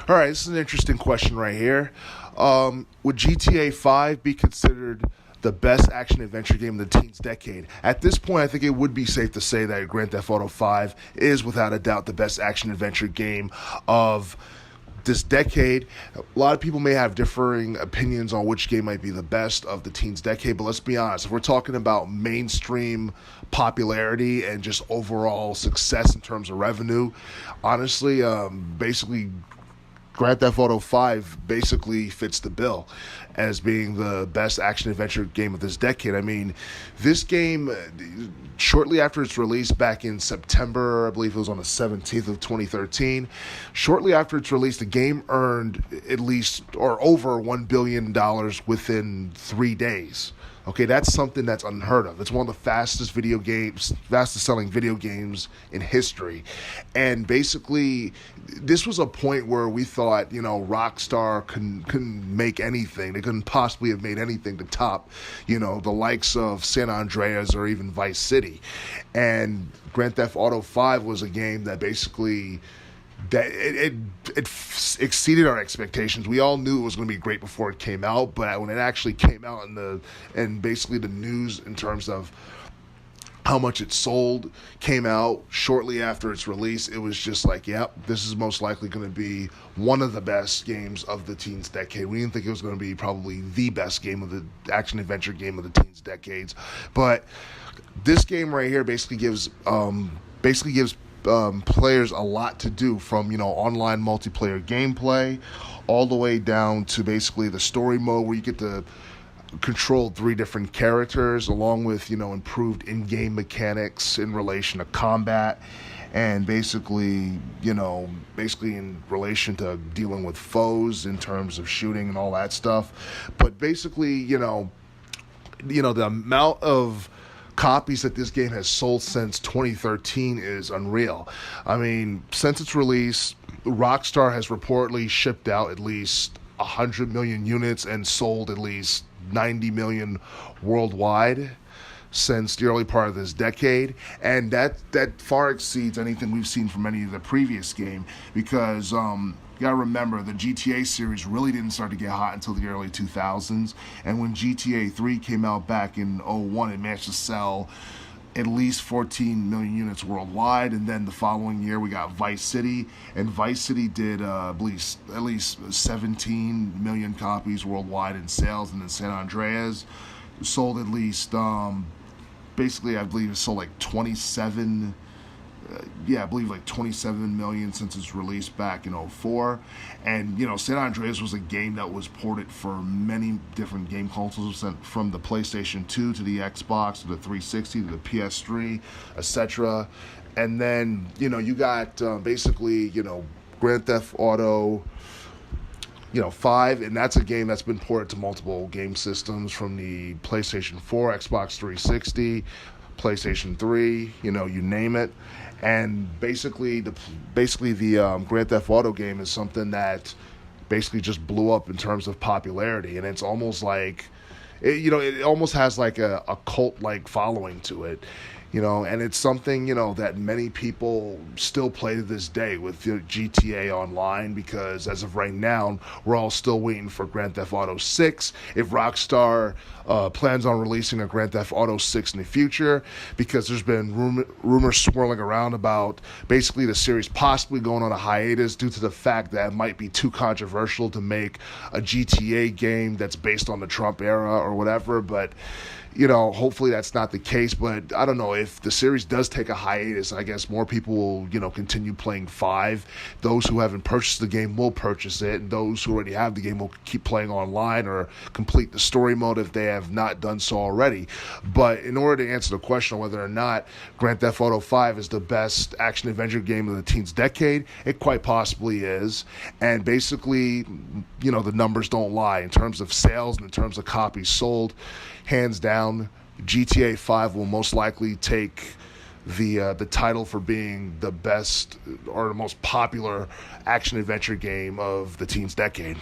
All right, this is an interesting question right here. Would GTA 5 be considered the best action adventure game of the teens decade? At this point, I think it would be safe to say that Grand Theft Auto 5 is without a doubt the best action adventure game of this decade. A lot of people may have differing opinions on which game might be the best of the teens decade, but let's be honest. If we're talking about mainstream popularity and just overall success in terms of revenue, honestly, basically Grand Theft Auto 5 basically fits the bill as being the best action-adventure game of this decade. I mean, this game, shortly after its release back in September, I believe it was on the 17th of 2013, shortly after its release, the game earned at least or over $1 billion within 3 days. Okay, that's something that's unheard of. It's one of the fastest selling video games in history. And basically, this was a point where we thought, Rockstar couldn't make anything. They couldn't possibly have made anything to top, the likes of San Andreas or even Vice City. And Grand Theft Auto 5 was a game that basically it exceeded our expectations. We all knew it was going to be great before it came out, but when it actually came out and basically the news in terms of how much it sold came out shortly after its release, it was just like, yep, this is most likely going to be one of the best games of the teens decade. We didn't think it was going to be probably the best game of the action-adventure game of the teens decades, but this game right here basically gives players a lot to do, from online multiplayer gameplay all the way down to basically the story mode where you get to control 3 different characters, along with improved in-game mechanics in relation to combat, and basically in relation to dealing with foes in terms of shooting and all that stuff. But basically, the amount of copies that this game has sold since 2013 is unreal. I mean, since its release, Rockstar has reportedly shipped out at least 100 million units and sold at least 90 million worldwide since the early part of this decade, and that far exceeds anything we've seen from any of the previous game, because you gotta remember, the GTA series really didn't start to get hot until the early 2000s, and when GTA 3 came out back in 2001, it managed to sell at least 14 million units worldwide. And then the following year we got Vice City, and Vice City did at least 17 million copies worldwide in sales. And then San Andreas sold at least basically I believe it sold like 27 million since its release back in 2004. And San Andreas was a game that was ported for many different game consoles, from the PlayStation 2 to the Xbox to the 360 to the PS3, etc. And then you got basically Grand Theft Auto 5, and that's a game that's been ported to multiple game systems, from the PlayStation 4, Xbox 360, PlayStation 3, you name it. And basically the Grand Theft Auto game is something that basically just blew up in terms of popularity, and it's almost like it almost has like a cult-like following to it. And it's something, that many people still play to this day with GTA Online, because as of right now, we're all still waiting for Grand Theft Auto 6. If Rockstar plans on releasing a Grand Theft Auto 6 in the future, because there's been rumors swirling around about basically the series possibly going on a hiatus due to the fact that it might be too controversial to make a GTA game that's based on the Trump era or whatever. But hopefully that's not the case. But I don't know, if the series does take a hiatus, I guess more people will, continue playing 5. Those who haven't purchased the game will purchase it, and those who already have the game will keep playing online or complete the story mode if they have not done so already. But in order to answer the question of whether or not Grand Theft Auto 5 is the best action-adventure game of the teens decade, it quite possibly is. And basically, the numbers don't lie. In terms of sales and in terms of copies sold, hands down, GTA 5 will most likely take the title for being the best or the most popular action-adventure game of the teens decade.